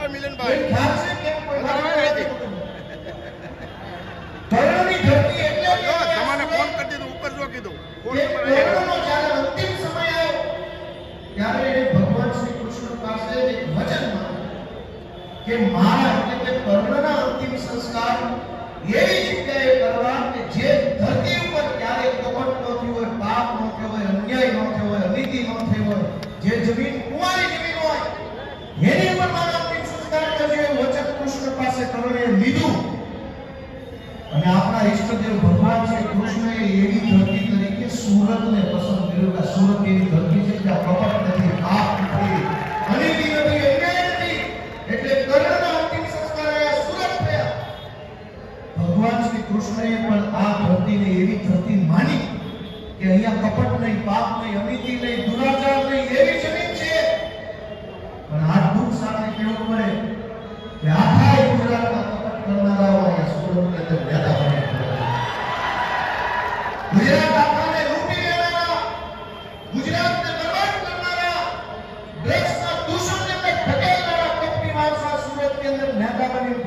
આપણે મિલનભાઈ ખ્યાલ છે કેમ કોઈ ધરણી ધરતી એટલે તમારે ફોન કરી દીધું ઉપર જો કીધું ફોન કે ધર્મનો જ્યારે અંતિમ સમય આવ્યો ત્યારે એને ભગવાન શ્રી કૃષ્ણ પાસે એક વચન માંગ્યું કે મારા એટલે કે કર્ણના અંતિમ સંસ્કાર એવી જગ્યાએ કરવા કે જે ધરતી ઉપર ક્યારેય કપટ ન થયું હોય, પાપ ન થયો હોય, અન્યાય ન થયો હોય, અનીતિ ન થઈ હોય, જે જમીન કુંવારી જમીન હોય એની ઉપર મારા અંતિમ સંસ્કાર કરજો એ વચન કૃષ્ણ પાસે કર્ણએ લીધું. અને આપણા ઈષ્ટદેવ ભગવાન છે કૃષ્ણએ એવી ધરતી તરીકે સુરતને પસંદ કર્યું કે સુરત એવી ધરતી છે જ્યાં કપટ નથી, પાપ નથી, અનીતિ નથી, અન્યાય નથી. એટલે કર્ણના અંતિમ સંસ્કાર આ સુરત થયા. ભગવાન શ્રી કૃષ્ણએ પણ આ ધરતીને એવી ધરતી માની કે અહીંયા કપટ નહીં, પાપ નહીં, અનીતિ નહીં, દુરાચાર નહીં, એવી જમીન છે. પણ આ દુઃખ સાથે કેવું પડે કે આખા ગુજરાતમાં કપટ કરનારાઓ અહીંયા સુરતની અંદર રહેતા હોય. ગુજરાત આખાને લૂંટી લેનારા, ગુજરાતને બરબાદ કરનારા, ડ્રગ્સના દૂષણને ધકેલનારા કપટી માણસો સુરતની અંદર નેતા બની